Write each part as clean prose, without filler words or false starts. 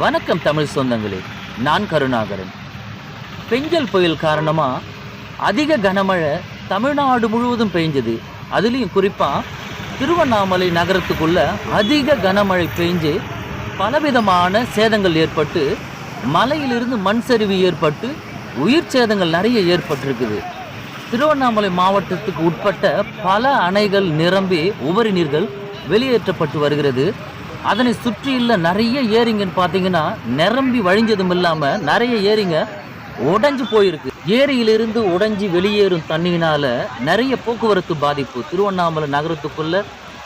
வணக்கம் தமிழ் சொந்தங்களே, நான் கருணாகரன். பெஞ்சல் புயல் காரணமாக அதிக கனமழை தமிழ்நாடு முழுவதும் பெஞ்சது. அதுலேயும் குறிப்பாக திருவண்ணாமலை நகரத்துக்குள்ள அதிக கனமழை பெஞ்சு பலவிதமான சேதங்கள் ஏற்பட்டு, மலையிலிருந்து மண் சரிவு ஏற்பட்டு உயிர் சேதங்கள் நிறைய ஏற்பட்டிருக்குது. திருவண்ணாமலை மாவட்டத்துக்கு உட்பட்ட பல அணைகள் நிரம்பி உபரி நீர்கள் வெளியேற்றப்பட்டு வருகிறது. அதனை சுற்றியுள்ள நிறைய ஏரிங்கன்னு பார்த்தீங்கன்னா நிரம்பி வழிஞ்சதும் இல்லாமல் நிறைய ஏரிங்க உடைஞ்சு போயிருக்கு. ஏரியிலிருந்து உடைஞ்சி வெளியேறும் தண்ணியினால நிறைய போக்குவரத்து பாதிப்பு. திருவண்ணாமலை நகரத்துக்குள்ள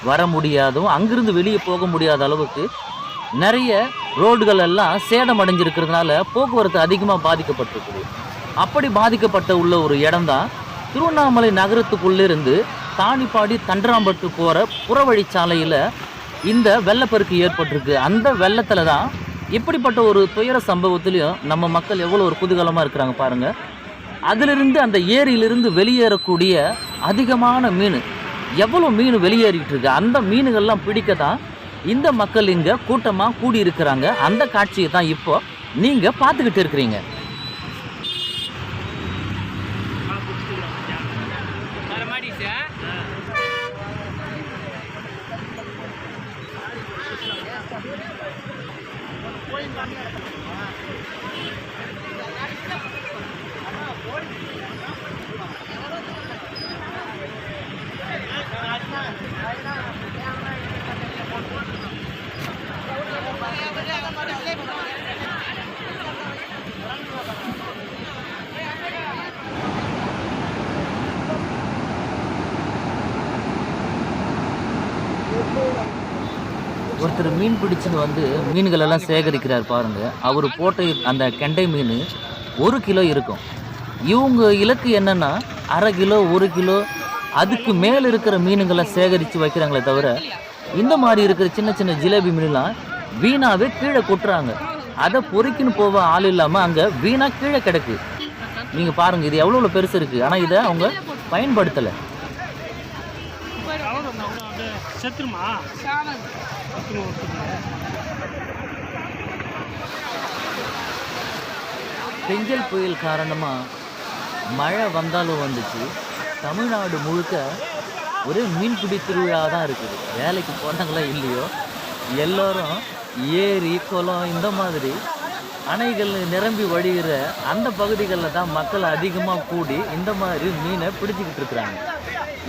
வர முடியாதும், அங்கிருந்து வெளியே போக முடியாத அளவுக்கு நிறைய ரோடுகள் எல்லாம் சேதம் அடைஞ்சிருக்கிறதுனால போக்குவரத்து அதிகமாக பாதிக்கப்பட்டிருக்குது. அப்படி பாதிக்கப்பட்ட உள்ள ஒரு இடம்தான் திருவண்ணாமலை நகரத்துக்குள்ளிருந்து தாணிப்பாடி தண்டராம்பட்டு போகிற புறவழிச்சாலையில் இந்த வெள்ளப்பெருக்கு ஏற்பட்டிருக்கு. அந்த வெள்ளத்தில் தான் இப்படிப்பட்ட ஒரு துயர சம்பவத்திலையும் நம்ம மக்கள் எவ்வளோ ஒரு குதூகலமாக இருக்கிறாங்க பாருங்கள். அதிலிருந்து அந்த ஏரியிலிருந்து வெளியேறக்கூடிய அதிகமான மீன், எவ்வளோ மீன் வெளியேறிட்டு இருக்கு. அந்த மீன்கள்லாம் பிடிக்க தான் இந்த மக்கள் இங்கே கூட்டமாக கூடியிருக்கிறாங்க. அந்த காட்சியை தான் இப்போ நீங்கள் பார்த்துக்கிட்டு இருக்கிறீங்க. ஒருத்தர் மீன் பிடிச்சின்னு வந்து மீன்கள் எல்லாம் சேகரிக்கிறார் பாருங்க. அவர் போட்ட அந்த கெண்டை மீன் 1 கிலோ இருக்கும். இவங்க இலக்கு என்னன்னா 1/2 கிலோ 1 கிலோ அதுக்கு மேலே இருக்கிற மீனுங்களை சேகரித்து வைக்கிறாங்களே தவிர, இந்த மாதிரி இருக்கிற சின்ன சின்ன ஜிலேபி மீன்லாம் வீணாவே கீழே கொட்டுறாங்க. அதை பொறுக்கின்னு போக ஆள் இல்லாமல் அங்கே வீணாக கீழே கிடக்கு. நீங்கள் பாருங்கள், இது எவ்வளோ பெருசு இருக்குது. ஆனால் இதை அவங்க பயன்படுத்தலை. பெஞ்சல் புயல் காரணமாக மழை வந்தாலும் வந்துச்சு. தமிழ்நாடு முழுக்க ஒரே மீன்பிடி திருவிழா தான் இருக்குது. வேலைக்கு போனாங்களா இல்லையோ, எல்லோரும் ஏரி குளம் இந்த மாதிரி அணைகள் நிரம்பி வழிகிற அந்த பகுதிகளில் தான் மக்கள் அதிகமாக கூடி இந்த மாதிரி மீனை பிடிச்சிக்கிட்டு இருக்கிறாங்க.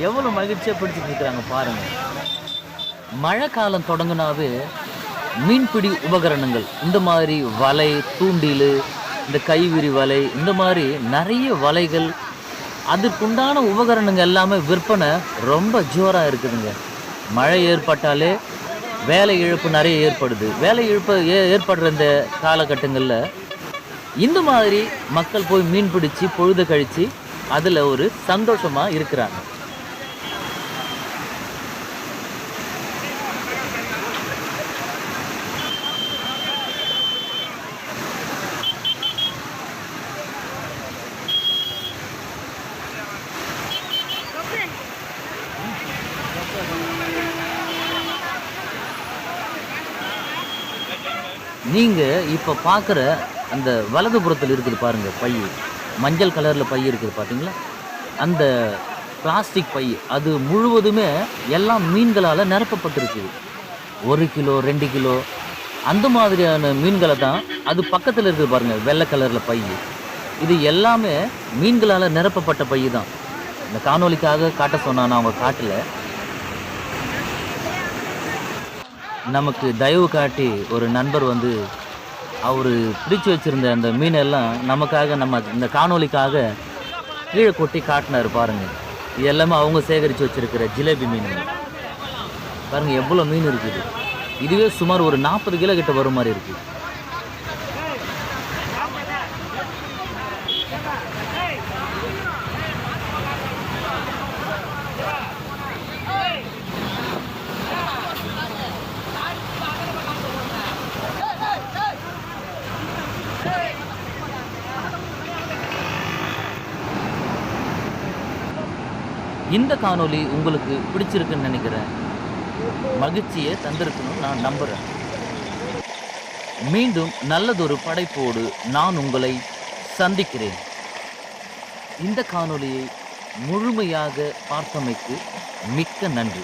எவ்வளோ மகிழ்ச்சியாக பிடிச்சிட்டு இருக்கிறாங்க பாருங்கள். மழை காலம் தொடங்கினாவே மீன்பிடி உபகரணங்கள், இந்த மாதிரி வலை, தூண்டில், இந்த கைவிரி வலை, இந்த மாதிரி நிறைய வலைகள், அதுக்குண்டான உபகரணங்கள் எல்லாமே விற்பனை ரொம்ப ஜோராக இருக்குதுங்க. மழை ஏற்பட்டாலே வேலை இழப்பு நிறைய ஏற்படுது. வேலை இழப்பு ஏற்படுற இந்த காலகட்டங்களில் இந்த மாதிரி மக்கள் போய் மீன் பிடிச்சி பொழுது கழித்து அதில் ஒரு சந்தோஷமாக இருக்கிறாங்க. நீங்கள் இப்போ பார்க்குற அந்த வலதுபுறத்தில் இருக்குது பாருங்கள் பை, மஞ்சள் கலரில் பை இருக்குது பார்த்தீங்களா? அந்த பிளாஸ்டிக் பை அது முழுவதுமே எல்லாம் மீன்களால் நிரப்பப்பட்டிருக்கு. 1 கிலோ 2 கிலோ அந்த மாதிரியான மீன்களை தான். அது பக்கத்தில் இருக்குது பாருங்கள் வெள்ளை கலரில் பை. இது எல்லாமே மீன்களால் நிரப்பப்பட்ட பை தான். இந்த காணொலிக்காக காட்ட சொன்னான், அவங்க காட்டல. நமக்கு தயவு காட்டி ஒரு நண்பர் வந்து அவர் பிடிச்சு வச்சுருந்த அந்த மீனெல்லாம் நமக்காக, நம்ம இந்த காணொலிக்காக கீழே கொட்டி காட்டினார் பாருங்கள். இது எல்லாமே அவங்க சேகரித்து வச்சுருக்கிற ஜிலேபி மீன் பாருங்கள். எவ்வளோ மீன் இருக்குது. இதுவே சுமார் ஒரு 40 கிலோ கிட்ட வரும் மாதிரி இருக்குது. இந்த காணொளி உங்களுக்கு பிடிச்சிருக்குன்னு நினைக்கிறேன். மகிழ்ச்சியை தந்திருக்கணும் நான் நம்புகிறேன். மீண்டும் நல்லதொரு படைப்போடு நான் உங்களை சந்திக்கிறேன். இந்த காணொளியை முழுமையாக பார்த்தமைக்கு மிக்க நன்றி.